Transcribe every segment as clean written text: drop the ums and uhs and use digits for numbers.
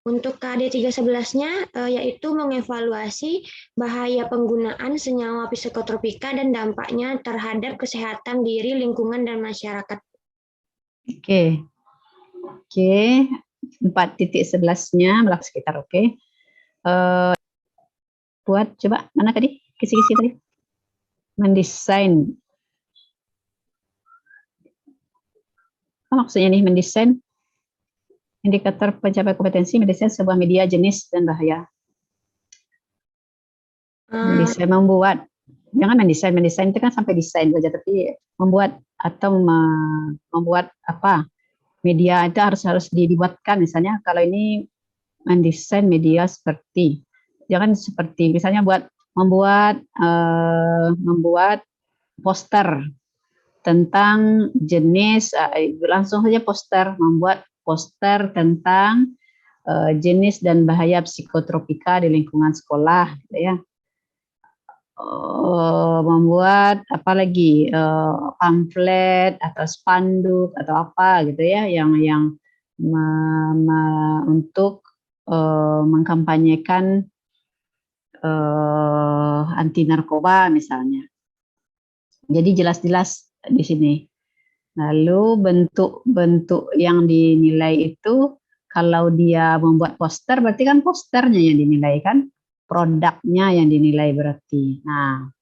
Untuk KD 311-nya yaitu mengevaluasi bahaya penggunaan senyawa psikotropika dan dampaknya terhadap kesehatan diri, lingkungan, dan masyarakat. Oke. 4.11-nya belak sekitar. Oke. Buat coba mana tadi? Kisi-kisi tadi. Mendesain. Apa maksudnya nih mendesain? Indikator pencapaian kompetensi mendesain sebuah media, jenis, dan bahaya. Mendesain, membuat. Jangan mendesain itu kan sampai desain saja, tapi membuat atau membuat apa? Media itu harus dibuatkan. Misalnya kalau ini mendesain media seperti, jangan seperti misalnya membuat poster tentang jenis, langsung saja poster, membuat poster tentang jenis dan bahaya psikotropika di lingkungan sekolah, gitu ya. Membuat apalagi pamflet atau spanduk atau apa gitu ya, yang untuk mengkampanyekan anti narkoba misalnya. Jadi jelas-jelas di sini. Lalu bentuk-bentuk yang dinilai itu, kalau dia membuat poster berarti kan posternya yang dinilai kan, produknya yang dinilai berarti. Nah,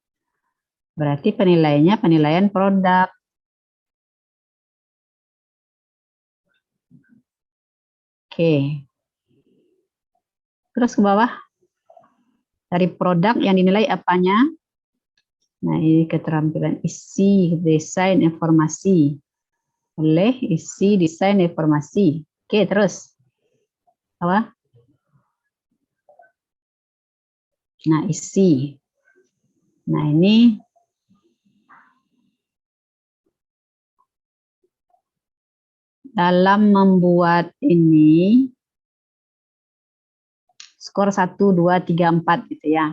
berarti penilaian produk. Oke. Terus ke bawah. Dari produk yang dinilai apanya? Nah, ini keterampilan isi, desain, informasi. Isi, desain, informasi. Oke, terus. Apa? Nah, isi. Nah, ini dalam membuat ini skor 1, 2, 3, 4 gitu ya.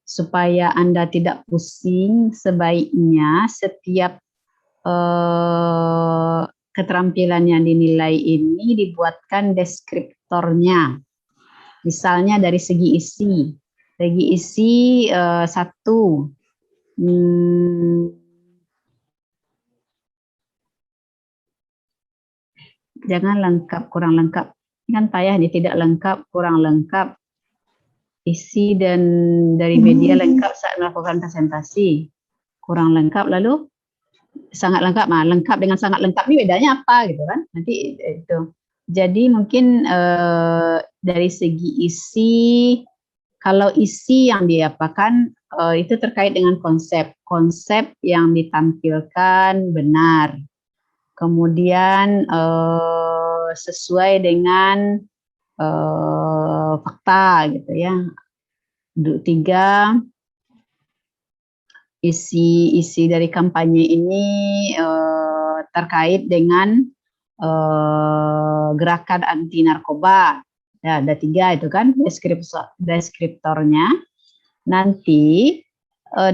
Supaya Anda tidak pusing, sebaiknya setiap keterampilan yang dinilai ini dibuatkan deskriptornya. Misalnya dari segi isi. Segi isi 1. Jangan lengkap, kurang lengkap. Kan payah nih, tidak lengkap, kurang lengkap. Isi dan dari media lengkap saat melakukan presentasi. Kurang lengkap, lalu sangat lengkap. Nah, lengkap dengan sangat lengkap ini bedanya apa gitu kan? Nanti itu. Jadi mungkin dari segi isi, kalau isi yang diapakan itu terkait dengan konsep yang ditampilkan benar. Kemudian sesuai dengan fakta gitu ya. 3, isi dari kampanye ini terkait dengan gerakan anti narkoba. Ya, ada 3 itu kan deskriptornya. Nanti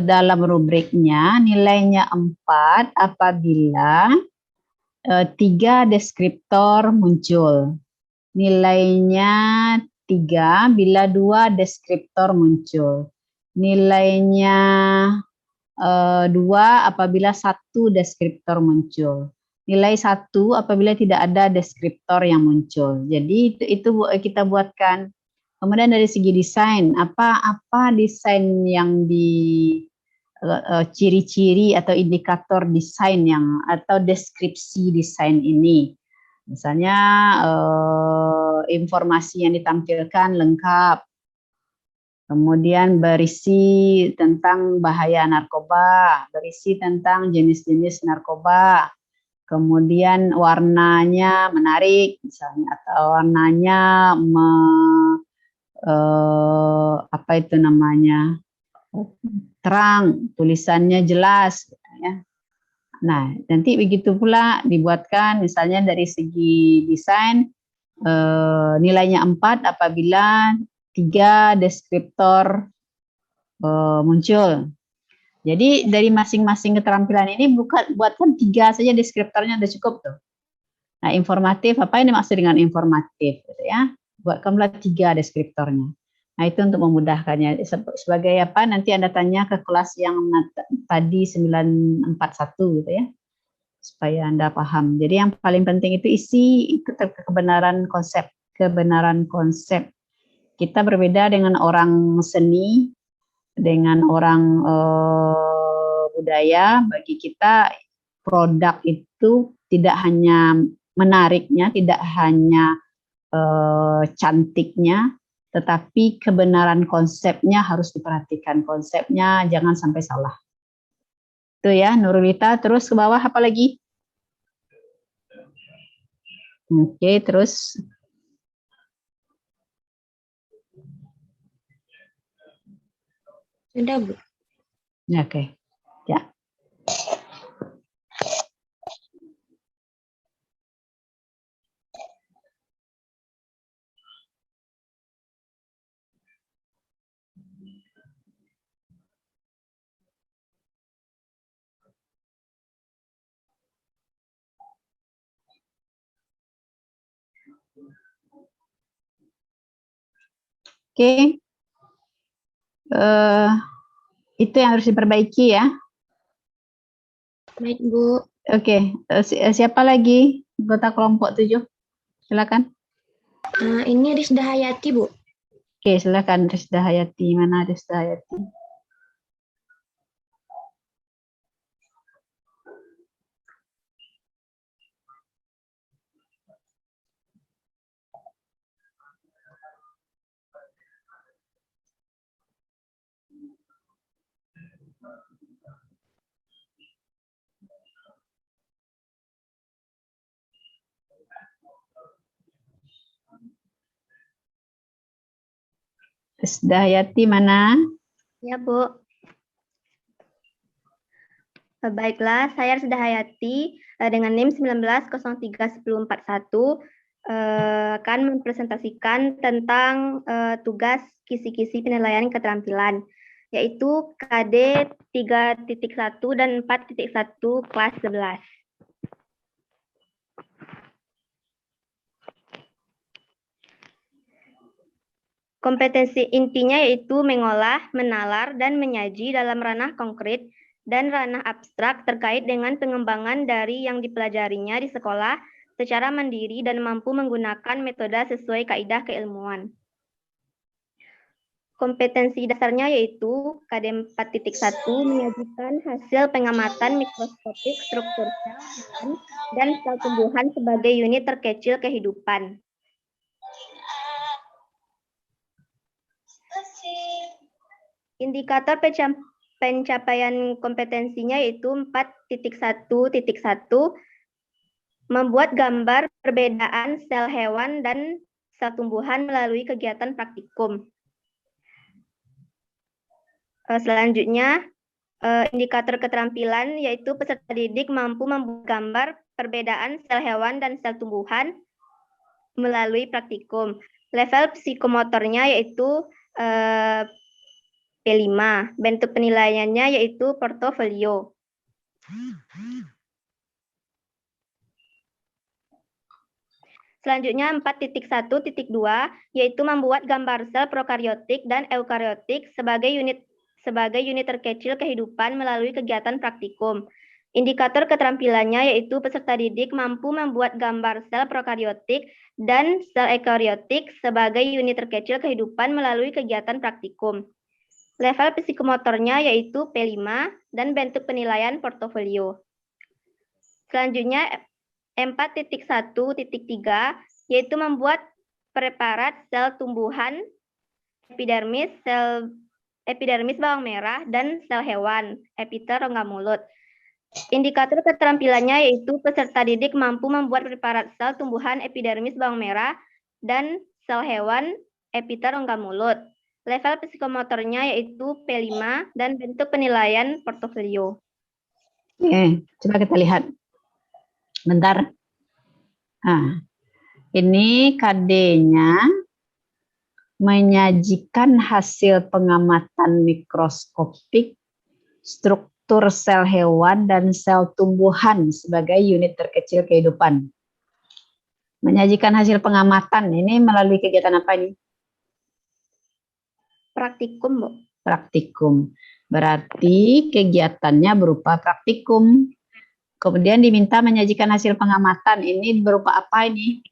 dalam rubriknya nilainya 4 apabila 3 deskriptor muncul. Nilainya 3 bila 2 deskriptor muncul. Nilainya 2 apabila 1 deskriptor muncul. Nilai 1 apabila tidak ada deskriptor yang muncul. Jadi itu kita buatkan. Kemudian dari segi desain, apa desain yang ciri-ciri atau indikator desain atau deskripsi desain ini. Misalnya informasi yang ditampilkan lengkap. Kemudian berisi tentang bahaya narkoba, berisi tentang jenis-jenis narkoba. Kemudian warnanya menarik misalnya, atau warnanya apa itu namanya? Terang, tulisannya jelas ya. Nah, nanti begitu pula dibuatkan misalnya dari segi desain nilainya 4 apabila 3 deskriptor muncul. Jadi dari masing-masing keterampilan ini buatkan 3 saja deskriptornya, udah cukup tuh. Nah, informatif, apa yang dimaksud dengan informatif gitu ya? buatkanlah 3 deskriptornya. Nah, itu untuk memudahkannya. Sebagai apa, nanti Anda tanya ke kelas yang tadi 941 gitu ya, supaya Anda paham. Jadi yang paling penting itu isi kebenaran konsep. Kebenaran konsep. Kita berbeda dengan orang seni, dengan orang budaya. Bagi kita produk itu tidak hanya menariknya, tidak hanya cantiknya, tetapi kebenaran konsepnya harus diperhatikan. Konsepnya jangan sampai salah. Itu ya, Nurulita. Terus ke bawah apa lagi? Oke, terus. Sudah, Bu. Oke. Ya. Oke. Itu yang harus diperbaiki ya. Baik, Bu. Oke, siapa lagi anggota kelompok 7? Silakan. Ini Rizda Hayati, Bu. Oke, silakan Rizda Hayati. Mana Rizda Hayati? Rizda Hayati mana? Ya, Bu. Baiklah, saya Rizda Hayati dengan NIM 19031041 akan mempresentasikan tentang tugas kisi-kisi penilaian keterampilan, yaitu KD 3.1 dan 4.1 kelas 11. Kompetensi intinya yaitu mengolah, menalar, dan menyaji dalam ranah konkret dan ranah abstrak terkait dengan pengembangan dari yang dipelajarinya di sekolah secara mandiri dan mampu menggunakan metode sesuai kaidah keilmuan. Kompetensi dasarnya yaitu KD 4.1 menyajikan hasil pengamatan mikroskopik struktur sel dan sel tumbuhan sebagai unit terkecil kehidupan. Indikator pencapaian kompetensinya yaitu 4.1.1 membuat gambar perbedaan sel hewan dan sel tumbuhan melalui kegiatan praktikum. Selanjutnya, indikator keterampilan yaitu peserta didik mampu membuat gambar perbedaan sel hewan dan sel tumbuhan melalui praktikum. Level psikomotornya yaitu P5. Bentuk penilaiannya yaitu portofolio. Selanjutnya 4.1.2 yaitu membuat gambar sel prokaryotik dan eukaryotik sebagai unit terkecil kehidupan melalui kegiatan praktikum. Indikator keterampilannya yaitu peserta didik mampu membuat gambar sel prokaryotik dan sel eukaryotik sebagai unit terkecil kehidupan melalui kegiatan praktikum. Level psikomotornya yaitu P5 dan bentuk penilaian portofolio. Selanjutnya 4.1.3 yaitu membuat preparat sel tumbuhan, epidermis bawang merah, dan sel hewan, epiter rongga mulut. Indikator keterampilannya yaitu peserta didik mampu membuat preparat sel tumbuhan, epidermis bawang merah, dan sel hewan, epiter rongga mulut. Level psikomotornya yaitu P5 dan bentuk penilaian portofolio. Coba kita lihat. Bentar. Nah, ini KD-nya menyajikan hasil pengamatan mikroskopik struktur sel hewan dan sel tumbuhan sebagai unit terkecil kehidupan. Menyajikan hasil pengamatan, ini melalui kegiatan apa ini? Praktikum, Bu. Praktikum. Berarti kegiatannya berupa praktikum. Kemudian diminta menyajikan hasil pengamatan. Ini berupa apa ini?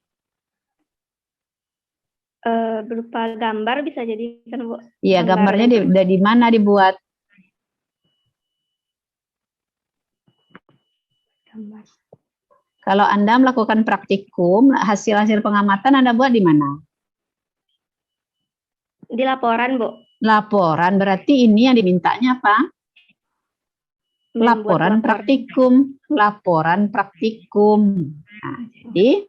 Berupa gambar bisa jadi kan, Bu? Iya, Gambar gambarnya di mana dibuat? gambar. Kalau Anda melakukan praktikum, hasil-hasil pengamatan Anda buat di mana? Di laporan, Bu. Laporan, berarti ini yang dimintanya apa? Laporan praktikum. Laporan praktikum. Nah, jadi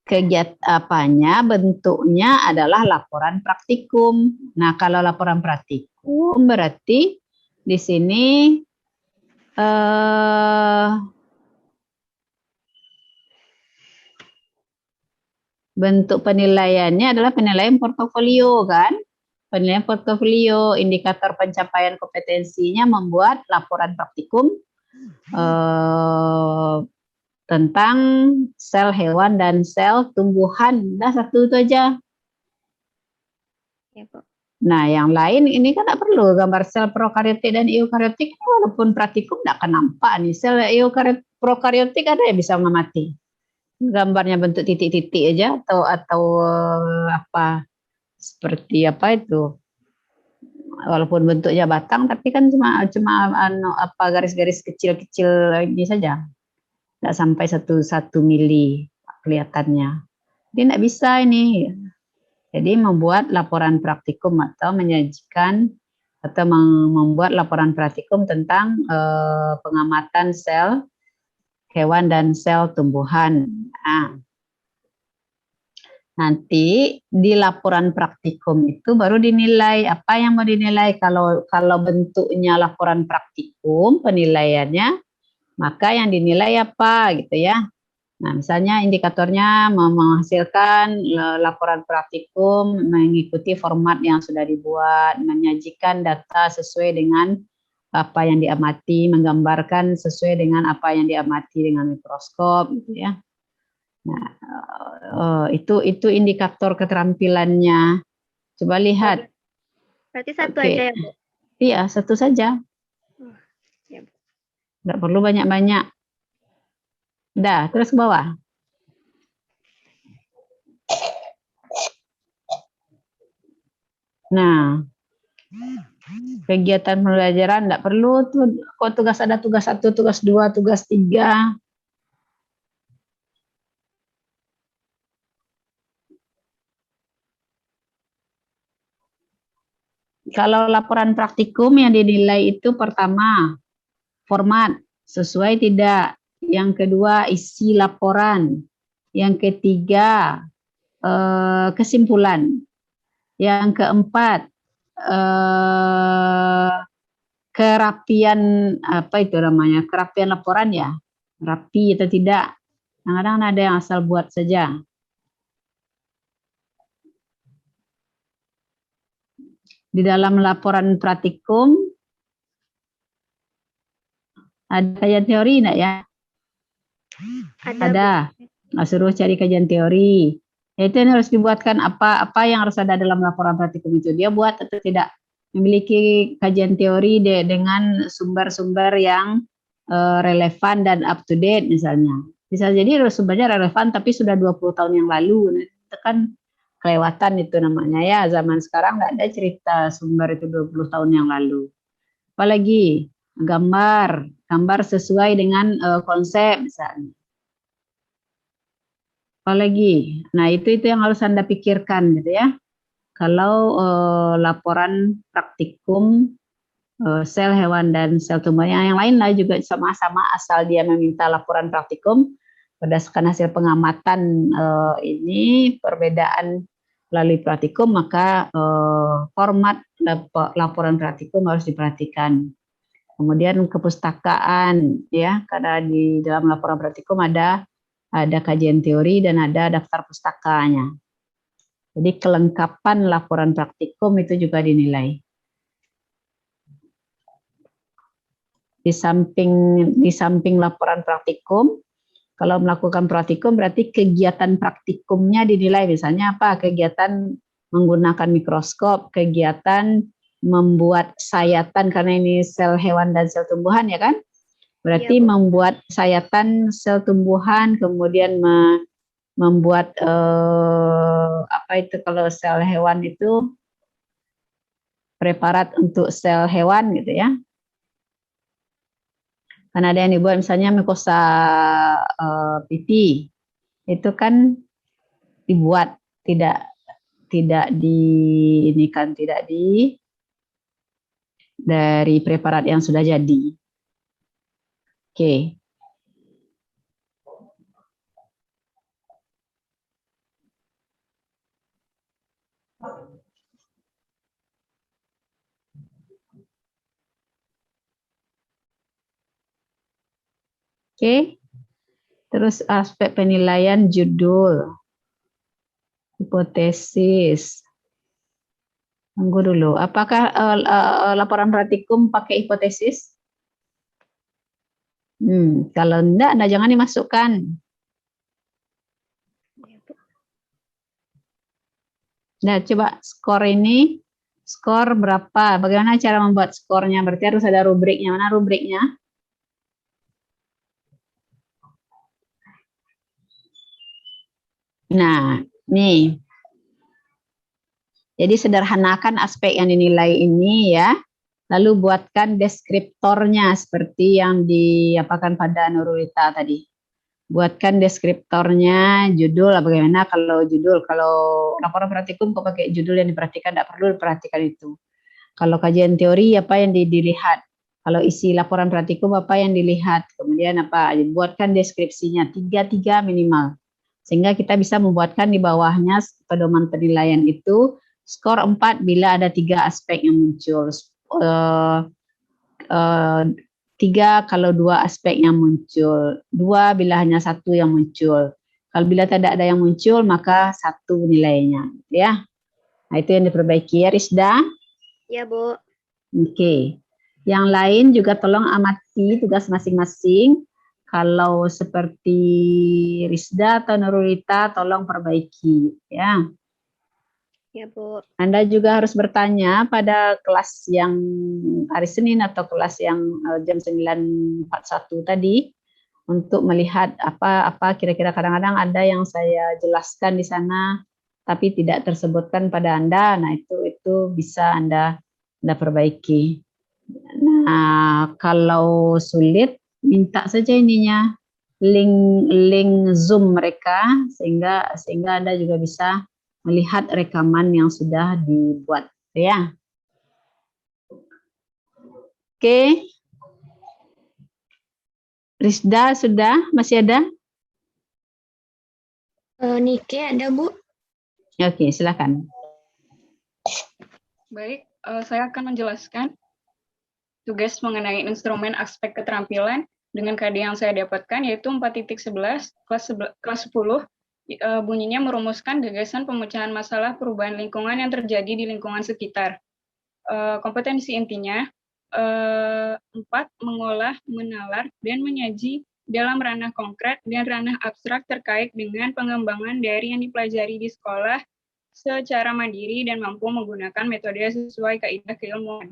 kegiatan apanya, bentuknya adalah laporan praktikum. Nah, kalau laporan praktikum berarti di sini bentuk penilaiannya adalah penilaian portofolio, kan? Penilaian portofolio, indikator pencapaian kompetensinya membuat laporan praktikum tentang sel hewan dan sel tumbuhan. Nah, satu itu aja. Ya, Bu. Nah, yang lain ini kan tidak perlu gambar sel prokaryotik dan eukaryotik, walaupun praktikum tidak akan nampak nih. Sel prokaryotik ada yang bisa mengamati. Gambarnya bentuk titik-titik aja atau apa seperti apa itu. Walaupun bentuknya batang, tapi kan cuma apa garis-garis kecil-kecil ini saja. Tidak sampai 1 mili kelihatannya. Jadi tidak bisa ini. Jadi membuat laporan praktikum atau menyajikan atau membuat laporan praktikum tentang pengamatan sel hewan dan sel tumbuhan. Nah, nanti di laporan praktikum itu baru dinilai apa yang mau dinilai. Kalau bentuknya laporan praktikum penilaiannya, maka yang dinilai apa gitu ya. Nah, misalnya indikatornya menghasilkan laporan praktikum mengikuti format yang sudah dibuat, menyajikan data sesuai dengan apa yang diamati, menggambarkan sesuai dengan apa yang diamati dengan mikroskop, gitu ya. Nah, itu indikator keterampilannya. Coba lihat. Berarti satu Oke. aja ya, Bu? Iya, satu saja. Ya, Bu. Nggak perlu banyak-banyak. Dah, terus ke bawah. Nah, kegiatan pembelajaran enggak perlu tuh kok ada tugas 1, tugas 2, tugas 3. Kalau laporan praktikum yang dinilai itu pertama, format, sesuai tidak. Yang kedua, isi laporan. Yang ketiga, kesimpulan. Yang keempat, kerapian apa itu namanya? Kerapian laporan ya. Rapi atau tidak. Kadang-kadang ada yang asal buat saja. Di dalam laporan praktikum ada kajian teori enggak ya? Ada. Suruh cari kajian teori. Itu yang harus dibuatkan apa yang harus ada dalam laporan praktikum itu. Dia buat atau tidak memiliki kajian teori dengan sumber-sumber yang relevan dan up to date misalnya. Bisa jadi sumbernya relevan tapi sudah 20 tahun yang lalu. Itu kan kelewatan itu namanya ya. Zaman sekarang nggak ada cerita sumber itu 20 tahun yang lalu. Apalagi gambar sesuai dengan konsep misalnya. Apalagi, nah itu yang harus Anda pikirkan gitu ya. Kalau laporan praktikum sel hewan dan sel tumbuhan yang lain lah juga sama-sama asal dia meminta laporan praktikum berdasarkan hasil pengamatan ini perbedaan melalui praktikum, maka format laporan praktikum harus diperhatikan. Kemudian kepustakaan ya, karena di dalam laporan praktikum ada kajian teori dan ada daftar pustakanya. Jadi kelengkapan laporan praktikum itu juga dinilai. Di samping laporan praktikum, Kalau melakukan praktikum berarti kegiatan praktikumnya dinilai, misalnya apa? Kegiatan menggunakan mikroskop, kegiatan membuat sayatan karena ini sel hewan dan sel tumbuhan ya kan? Berarti Iya, Bu. membuat sayatan sel tumbuhan, kemudian membuat apa itu kalau sel hewan itu preparat untuk sel hewan gitu ya. Karena ada yang dibuat misalnya mukosa pipi itu kan dibuat tidak di ini kan tidak dari preparat yang sudah jadi. Oke. Oke. Terus aspek penilaian judul, hipotesis. Tunggu dulu. Apakah laporan praktikum pakai hipotesis? Kalau enggak, jangan dimasukkan. Nah, coba skor berapa? Bagaimana cara membuat skornya? Berarti harus ada rubriknya. Mana rubriknya? Nah, nih. Jadi sederhanakan aspek yang dinilai ini ya. Lalu buatkan deskriptornya seperti yang diapakan pada Nurulita tadi. Buatkan deskriptornya, judul, bagaimana kalau judul, kalau laporan praktikum kok pakai judul yang diperhatikan, tidak perlu diperhatikan itu. Kalau kajian teori apa yang dilihat, kalau isi laporan praktikum apa yang dilihat, kemudian apa, buatkan deskripsinya, 3 minimal. Sehingga kita bisa membuatkan di bawahnya pedoman penilaian itu, skor 4 bila ada 3 aspek yang muncul. 3 kalau 2 aspek yang muncul, 2 bila hanya 1 yang muncul. Kalau bila tidak ada yang muncul, maka 1 nilainya. Ya, nah, itu yang diperbaiki ya, Rizda. Ya, Bu. Oke. Yang lain juga tolong amati tugas masing-masing. Kalau seperti Rizda atau Nurulita, tolong perbaiki. Ya. Ya, Bu. Anda juga harus bertanya pada kelas yang hari Senin atau kelas yang jam 9.41 tadi untuk melihat apa kira-kira kadang-kadang ada yang saya jelaskan di sana tapi tidak tersebutkan pada Anda. Nah, itu bisa Anda perbaiki. Nah, kalau sulit minta saja ininya link Zoom mereka sehingga Anda juga bisa melihat rekaman yang sudah dibuat ya. Oke. Rizda sudah? Masih ada? Nike ada, Bu. Oke, silakan. Baik, saya akan menjelaskan tugas mengenai instrumen aspek keterampilan dengan KD yang saya dapatkan yaitu 4.11 kelas 10. Bunyinya merumuskan gagasan pemecahan masalah perubahan lingkungan yang terjadi di lingkungan sekitar. Kompetensi intinya 4. Mengolah, menalar, dan menyaji dalam ranah konkret dan ranah abstrak terkait dengan pengembangan dari yang dipelajari di sekolah secara mandiri dan mampu menggunakan metode sesuai kaidah keilmuan.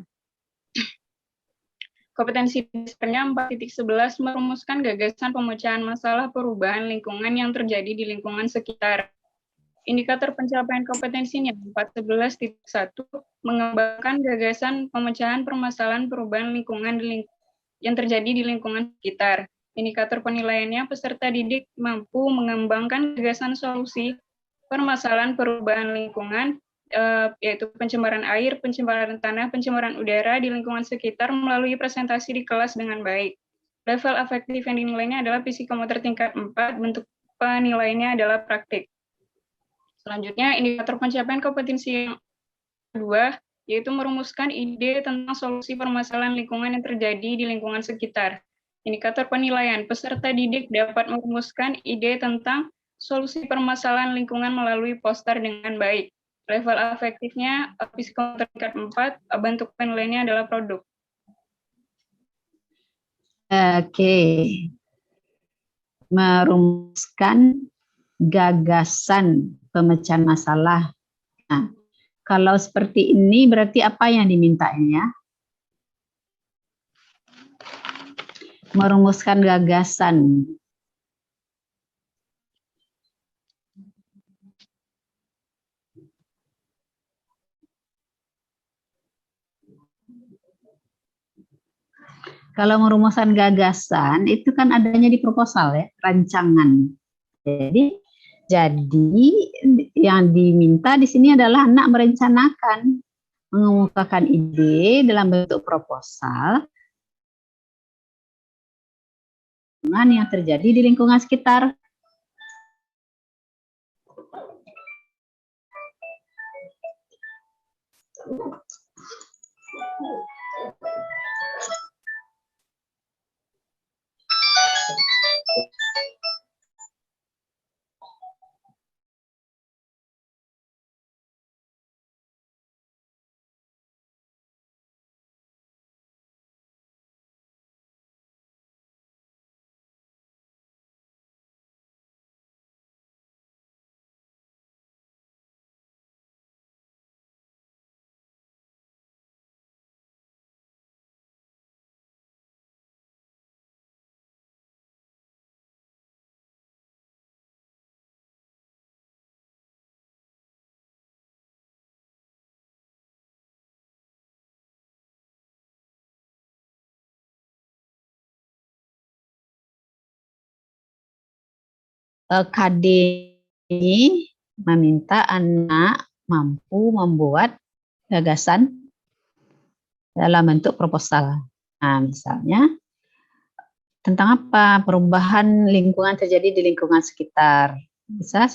Kompetensi dasarnya 4.11 merumuskan gagasan pemecahan masalah perubahan lingkungan yang terjadi di lingkungan sekitar. Indikator pencapaian kompetensinya 4.11.1 mengembangkan gagasan pemecahan permasalahan perubahan lingkungan yang terjadi di lingkungan sekitar. Indikator penilaiannya peserta didik mampu mengembangkan gagasan solusi permasalahan perubahan lingkungan yaitu pencemaran air, pencemaran tanah, pencemaran udara di lingkungan sekitar melalui presentasi di kelas dengan baik. Level afektif yang dinilainya adalah psikomotor tingkat 4, bentuk penilaiannya adalah praktik. Selanjutnya, indikator pencapaian kompetensi yang kedua, yaitu merumuskan ide tentang solusi permasalahan lingkungan yang terjadi di lingkungan sekitar. Indikator penilaian, peserta didik dapat merumuskan ide tentang solusi permasalahan lingkungan melalui poster dengan baik. Level afektifnya psikomotor tingkat 4, bentuk penilaiannya adalah produk. Oke. merumuskan gagasan pemecahan masalah. Nah, kalau seperti ini berarti apa yang diminta ini ya? Merumuskan gagasan. Kalau merumuskan gagasan itu kan adanya di proposal ya, rancangan. Jadi yang diminta di sini adalah anak merencanakan, mengemukakan ide dalam bentuk proposal yang terjadi di lingkungan sekitar. KD ini meminta anak mampu membuat gagasan dalam bentuk proposal. Nah, misalnya tentang apa? Perubahan lingkungan terjadi di lingkungan sekitar. Bisa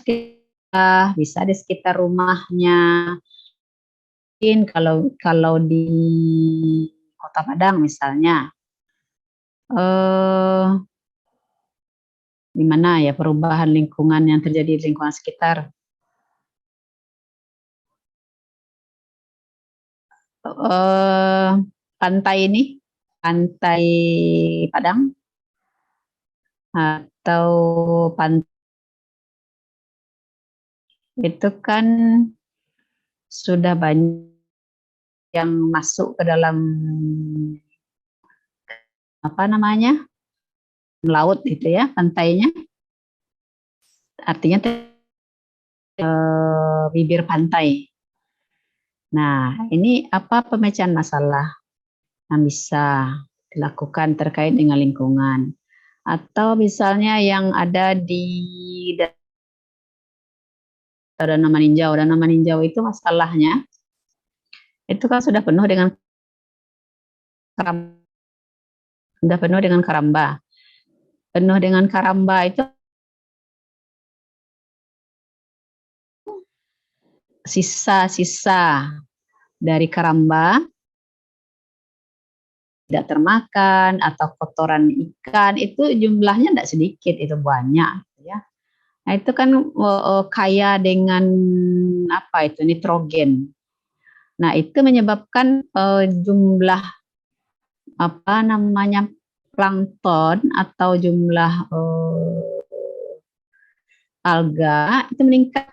di sekitar rumahnya. Mungkin kalau di Kota Padang misalnya, di mana ya perubahan lingkungan yang terjadi di lingkungan sekitar? Pantai ini, pantai Padang, atau pantai itu kan sudah banyak yang masuk ke dalam apa namanya laut itu ya, pantainya, artinya bibir pantai. Nah, ini apa pemecahan masalah yang bisa dilakukan terkait dengan lingkungan, atau misalnya yang ada di Danau Maninjau. Danau Maninjau itu masalahnya itu kan sudah penuh dengan karamba. Penuh dengan karamba itu sisa-sisa dari karamba tidak termakan atau kotoran ikan itu jumlahnya tidak sedikit, itu banyak ya. Nah, itu kan kaya dengan apa itu nitrogen. Nah, itu menyebabkan jumlah apa namanya plankton atau jumlah alga itu meningkat.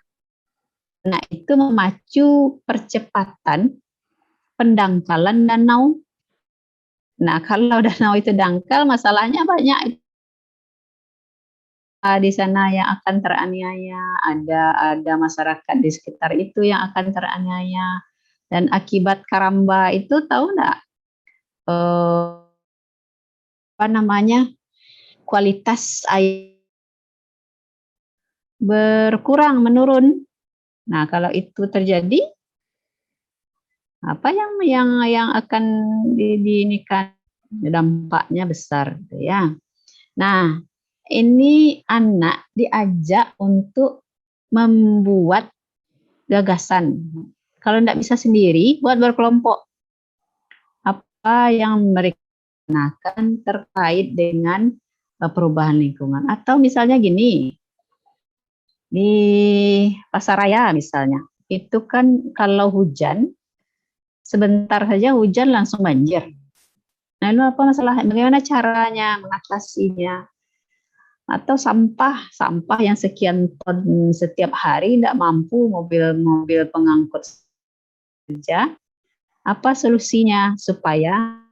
Nah, itu memacu percepatan pendangkalan danau. Nah, kalau danau itu dangkal, masalahnya banyak. Di sana yang akan teraniaya, ada masyarakat di sekitar itu yang akan teraniaya. Dan akibat karamba itu tahu enggak? Apa namanya? Kualitas air berkurang, menurun. Nah, kalau itu terjadi, apa yang akan diinikan, dampaknya besar gitu ya. Nah, ini anak diajak untuk membuat gagasan. Kalau tidak bisa sendiri, buat berkelompok. Apa yang mereka gunakan terkait dengan perubahan lingkungan. Atau misalnya gini, di Pasaraya misalnya, itu kan kalau hujan, sebentar saja hujan langsung banjir. Nah, itu apa masalah? Bagaimana caranya mengatasinya? Atau sampah yang sekian ton setiap hari tidak mampu mobil-mobil pengangkut saja. Apa solusinya supaya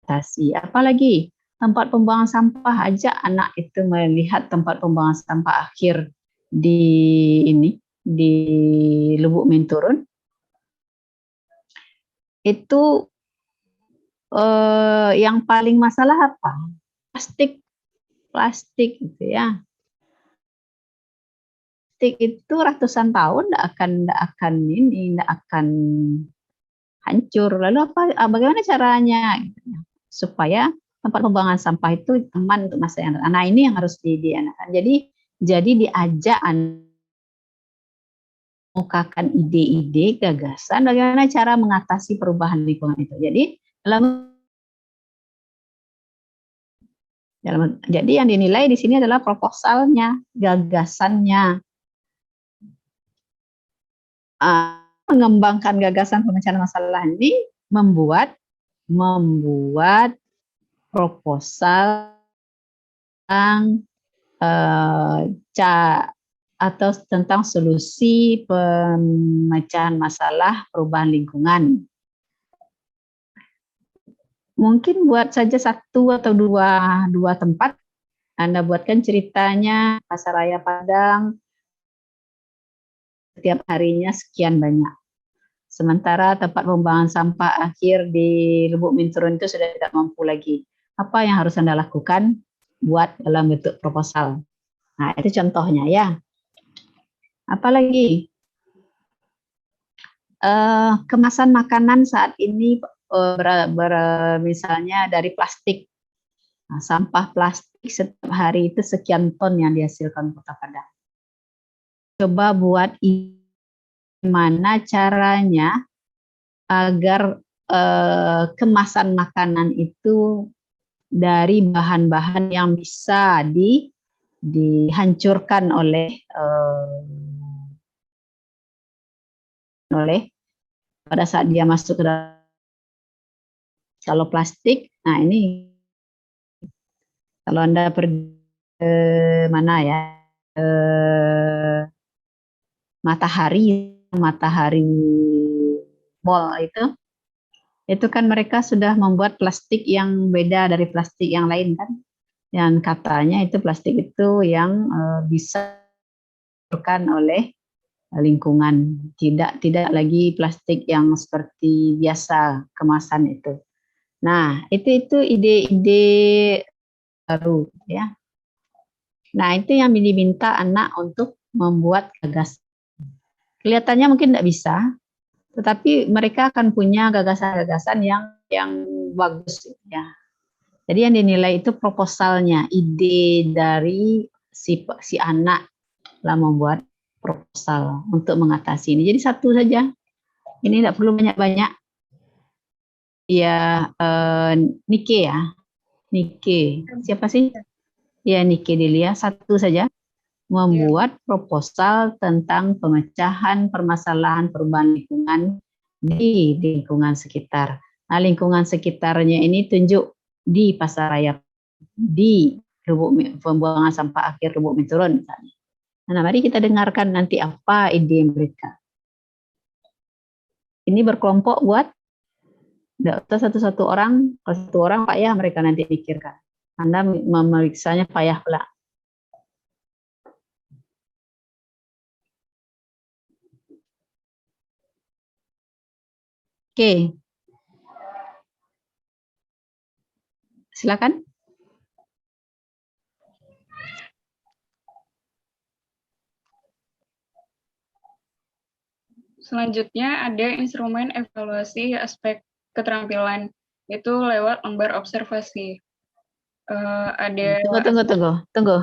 atasi? Apalagi tempat pembuangan sampah, aja anak itu melihat tempat pembuangan sampah akhir di Lubuk Minturun itu yang paling masalah apa? Plastik gitu ya. Plastik itu ratusan tahun tidak akan hancur. Lalu bagaimana caranya supaya tempat pembuangan sampah itu aman untuk masa yang datang? Nah, ini yang harus dianakan. Jadi diajak mengemukakan ide-ide, gagasan bagaimana cara mengatasi perubahan lingkungan itu. Jadi yang dinilai di sini adalah proposalnya, gagasannya. Mengembangkan gagasan pemecahan masalah ini membuat proposal tentang atau tentang solusi pemecahan masalah perubahan lingkungan. Mungkin buat saja satu atau dua tempat, Anda buatkan ceritanya Pasar Raya Padang setiap harinya sekian banyak. Sementara tempat pembuangan sampah akhir di Lubuk Minturun itu sudah tidak mampu lagi. Apa yang harus Anda lakukan? Buat dalam bentuk proposal. Nah, itu contohnya ya. Apalagi kemasan makanan saat ini misalnya dari plastik. Nah, sampah plastik setiap hari itu sekian ton yang dihasilkan Kota Padang. Coba buat gimana caranya agar kemasan makanan itu dari bahan-bahan yang bisa dihancurkan oleh pada saat dia masuk ke dalam. Kalau plastik, nah ini kalau Anda pergi ke mana ya, Matahari Mall itu kan mereka sudah membuat plastik yang beda dari plastik yang lain kan, yang katanya itu plastik itu yang bisa dihancurkan oleh lingkungan, tidak lagi plastik yang seperti biasa kemasan itu. Nah, itu ide-ide baru ya. Nah, itu yang diminta anak untuk membuat gagasan. Kelihatannya mungkin tidak bisa, tetapi mereka akan punya gagasan-gagasan yang bagus ya. Jadi yang dinilai itu proposalnya, ide dari si anak lah membuat proposal untuk mengatasi ini. Jadi satu saja. Ini tidak perlu banyak-banyak. Ya, Nike ya. Nike. Siapa sih? Ya, Nike Delia. Satu saja. Membuat proposal tentang pemecahan permasalahan perubahan lingkungan di lingkungan sekitar. Nah, lingkungan sekitarnya ini tunjuk di Pasar Raya, di pembuangan sampah akhir Lubuk Minturun misalnya. Nah, mari kita dengarkan nanti apa ide mereka. Ini berkelompok buat satu orang, kalau satu orang payah mereka nanti pikirkan. Anda memeriksanya payah pula. Oke. Silakan. Selanjutnya ada instrumen evaluasi aspek keterampilan, itu lewat lembar observasi. Tunggu.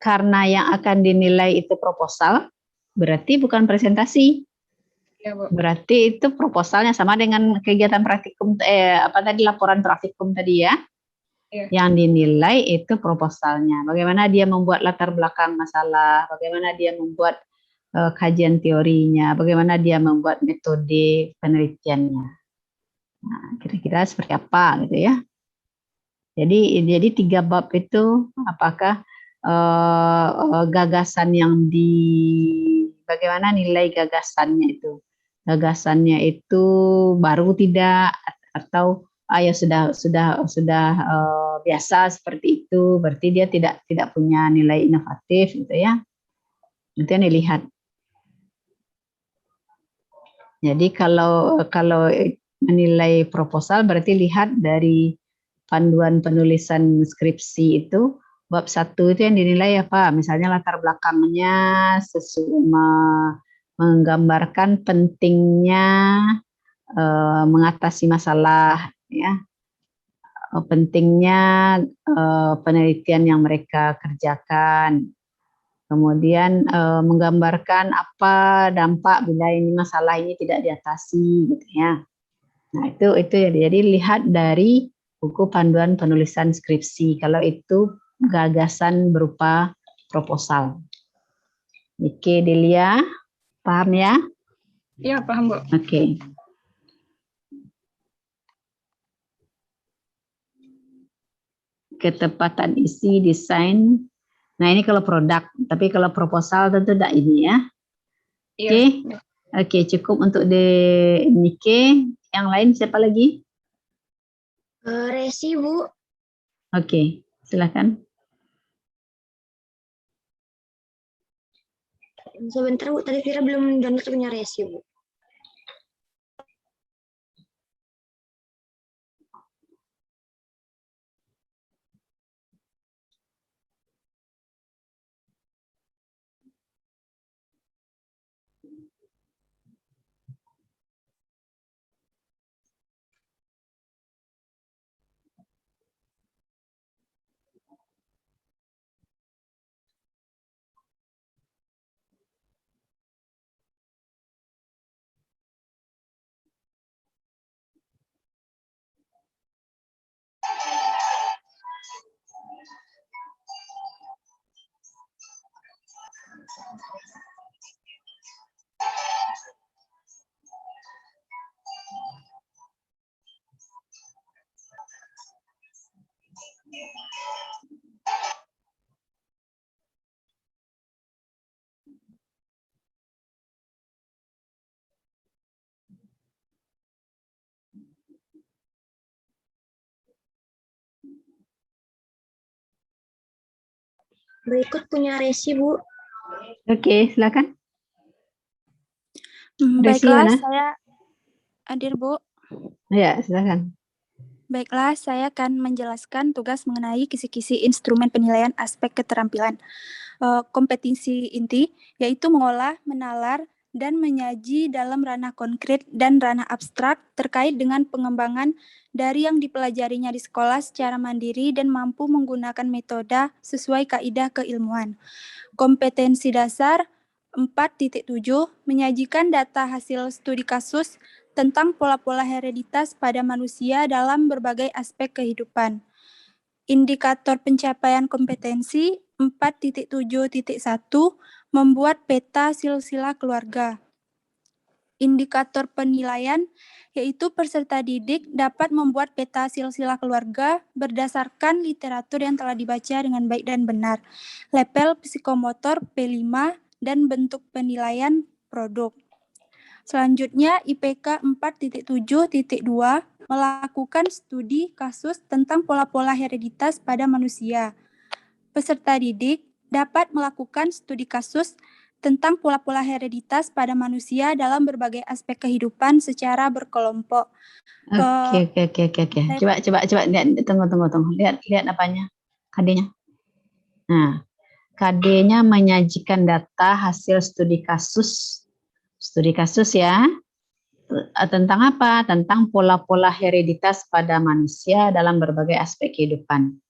Karena yang akan dinilai itu proposal, berarti bukan presentasi. Ya, Bu. Berarti itu proposalnya sama dengan kegiatan praktikum, laporan praktikum tadi ya. Ya. Yang dinilai itu proposalnya. Bagaimana dia membuat latar belakang masalah, bagaimana dia membuat kajian teorinya, bagaimana dia membuat metode penelitiannya. Nah, kira-kira seperti apa gitu ya. Jadi 3 bab itu apakah gagasan yang bagaimana nilai gagasannya itu? Gagasannya itu baru tidak atau ya sudah biasa seperti itu, berarti dia tidak punya nilai inovatif gitu ya. Itu yang dilihat. Jadi kalau menilai proposal berarti lihat dari panduan penulisan skripsi itu bab 1 itu yang dinilai apa? Misalnya latar belakangnya menggambarkan pentingnya mengatasi masalah ya. Pentingnya penelitian yang mereka kerjakan. Kemudian menggambarkan apa dampak bila ini masalah ini tidak diatasi gitu ya. Nah, itu ya. Jadi lihat dari buku panduan penulisan skripsi. Kalau itu gagasan berupa proposal. Oke, Delia, paham ya? Iya, paham, Bu. Oke. Ketepatan isi, desain. Nah, ini kalau produk, tapi kalau proposal tentu tidak ini ya. Oke. Iya. Oke, cukup untuk Nike. Yang lain siapa lagi? Resi, Bu. Oke, silakan. Sebentar, Bu. Tadi Vira belum download punya Resi, Bu. Berikut punya Resi, Bu. Oke, silakan. Resi Baiklah, mana? saya hadir, Bu. Ya, silakan. Baiklah, saya akan menjelaskan tugas mengenai kisi-kisi instrumen penilaian aspek keterampilan. Kompetensi inti, yaitu mengolah, menalar, dan menyaji dalam ranah konkret dan ranah abstrak terkait dengan pengembangan dari yang dipelajarinya di sekolah secara mandiri dan mampu menggunakan metode sesuai kaidah keilmuan. Kompetensi dasar 4.7 menyajikan data hasil studi kasus tentang pola-pola hereditas pada manusia dalam berbagai aspek kehidupan. Indikator pencapaian kompetensi 4.7.1 membuat peta silsilah keluarga. Indikator penilaian yaitu peserta didik dapat membuat peta silsilah keluarga berdasarkan literatur yang telah dibaca dengan baik dan benar. Level psikomotor P5 dan bentuk penilaian produk. Selanjutnya IPK 4.7.2 melakukan studi kasus tentang pola-pola hereditas pada manusia. Peserta didik dapat melakukan studi kasus tentang pola-pola hereditas pada manusia dalam berbagai aspek kehidupan secara berkelompok. Oke. Coba lihat, tunggu. Lihat apanya? KD-nya. Nah, KD-nya menyajikan data hasil studi kasus. Studi kasus ya. Tentang apa? Tentang pola-pola hereditas pada manusia dalam berbagai aspek kehidupan.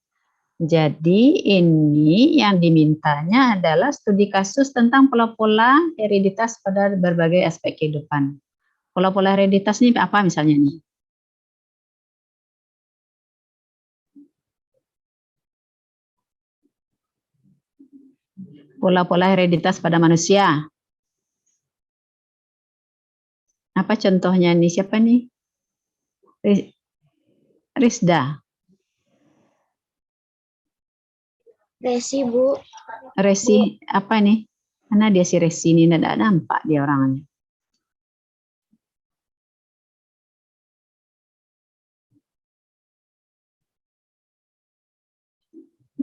Jadi ini yang dimintanya adalah studi kasus tentang pola-pola hereditas pada berbagai aspek kehidupan. Pola-pola hereditas ini apa misalnya nih? Pola-pola hereditas pada manusia. Apa contohnya nih? Siapa nih? Rizda. Resi, Bu. Resi apa nih? Mana dia si Resi ini? Tidak nampak dia orangnya.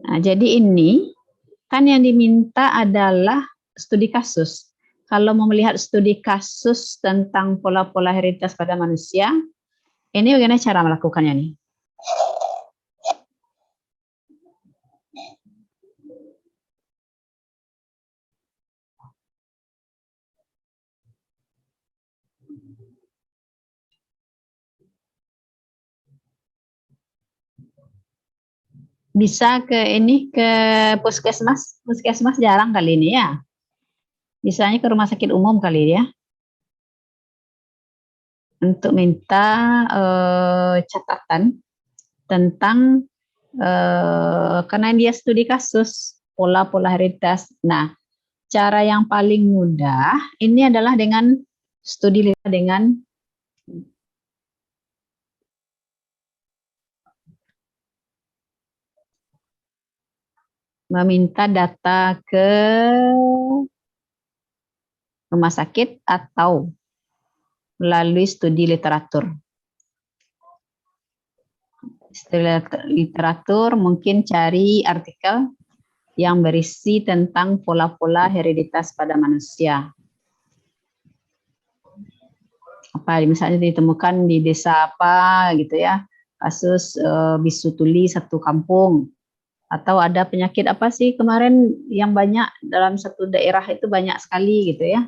Nah, jadi ini kan yang diminta adalah studi kasus. Kalau mau melihat studi kasus tentang pola-pola hereditas pada manusia, ini bagaimana cara melakukannya nih? Bisa ke puskesmas, puskesmas jarang kali ini ya. Bisanya ke rumah sakit umum kali ya. Untuk minta catatan tentang karena dia studi kasus pola-pola hereditas. Nah, cara yang paling mudah ini adalah dengan studi dengan meminta data ke rumah sakit atau melalui studi literatur. Studi literatur mungkin cari artikel yang berisi tentang pola-pola hereditas pada manusia. Apa misalnya ditemukan di desa apa gitu ya, kasus bisu tuli satu kampung, atau ada penyakit apa sih kemarin yang banyak dalam satu daerah itu banyak sekali gitu ya,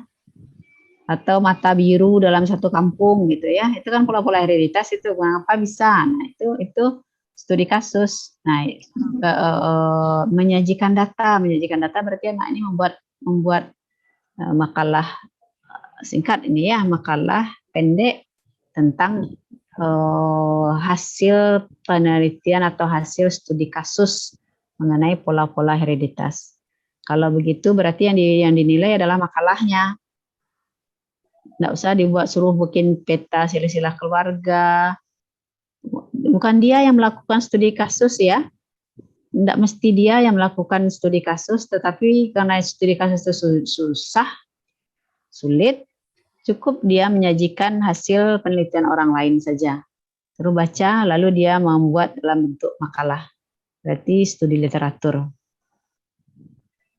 atau mata biru dalam satu kampung gitu ya, itu kan pola-pola hereditas itu mengapa bisa. Nah itu studi kasus. Nah menyajikan data berarti anak ini membuat makalah singkat ini ya, makalah pendek tentang hasil penelitian atau hasil studi kasus mengenai pola-pola hereditas. Kalau begitu berarti yang dinilai adalah makalahnya. Nggak usah suruh bikin peta silsilah keluarga. Bukan dia yang melakukan studi kasus ya. Nggak mesti dia yang melakukan studi kasus, tetapi karena studi kasus itu susah, sulit, cukup dia menyajikan hasil penelitian orang lain saja. Suruh baca, lalu dia membuat dalam bentuk makalah. Berarti studi literatur.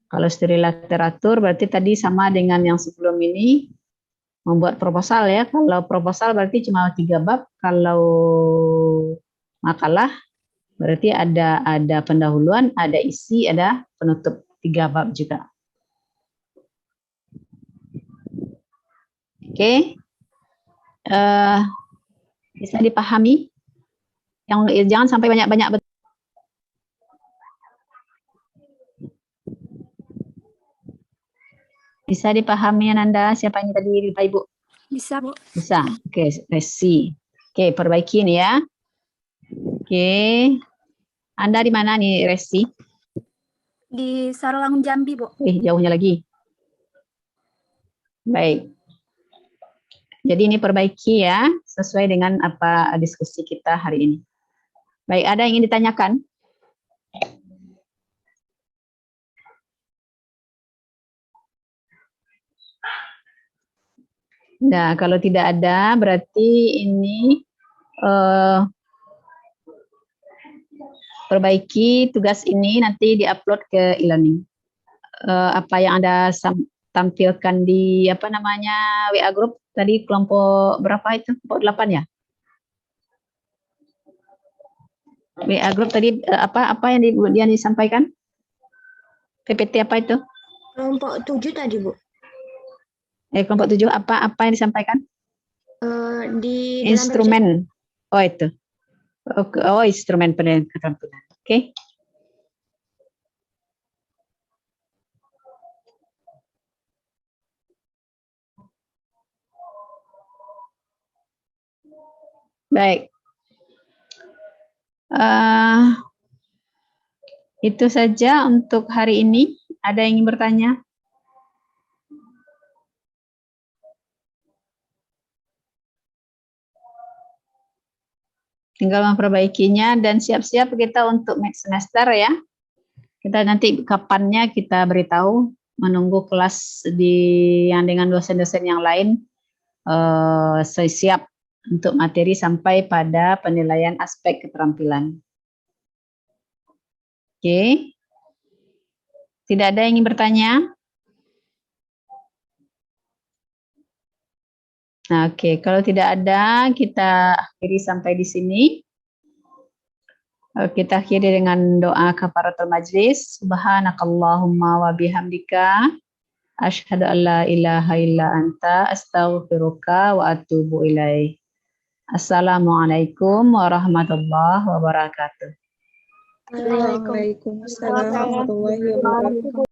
Kalau studi literatur berarti tadi sama dengan yang sebelum ini, membuat proposal ya. Kalau proposal berarti cuma 3 bab. Kalau makalah berarti ada pendahuluan, ada isi, ada penutup. 3 bab juga. Oke. Bisa dipahami? Jangan sampai banyak-banyak. Bisa dipahami Ananda siapa yang tadi Bapak Ibu? Bisa, Bu. Bisa. Oke, resi. Oke, perbaiki nih ya. Oke. Anda di mana nih Resi? Di Sarolangun Jambi, Bu. Jauhnya lagi. Baik. Jadi ini perbaiki ya, sesuai dengan apa diskusi kita hari ini. Baik, ada yang ingin ditanyakan? Nah, kalau tidak ada, berarti ini perbaiki tugas ini nanti diupload ke e-learning. Apa yang Anda tampilkan di apa namanya WA group tadi, kelompok berapa itu? Kelompok 8 ya? WA group tadi apa yang disampaikan? PPT apa itu? Kelompok 7 tadi, Bu. Kelompok 7 apa yang disampaikan? Di Instrumen. Oh itu. Oh, instrumen penilaian keterampilan. Oke. Baik. Itu saja untuk hari ini. Ada yang ingin bertanya? Tinggal memperbaikinya dan siap-siap kita untuk next semester ya. Kita nanti kapannya kita beritahu, menunggu kelas yang dengan dosen-dosen yang lain siap untuk materi sampai pada penilaian aspek keterampilan. Oke. Tidak ada yang ingin bertanya? Nah, oke. Kalau tidak ada, kita akhiri sampai di sini. Kita akhiri dengan doa kafaratul majlis. Subhanakallahumma wa bihamdika asyhadu an la ilaha illa anta astaghfiruka wa atubu ilaik. Assalamualaikum warahmatullahi wabarakatuh. Waalaikumsalam warahmatullahi wabarakatuh.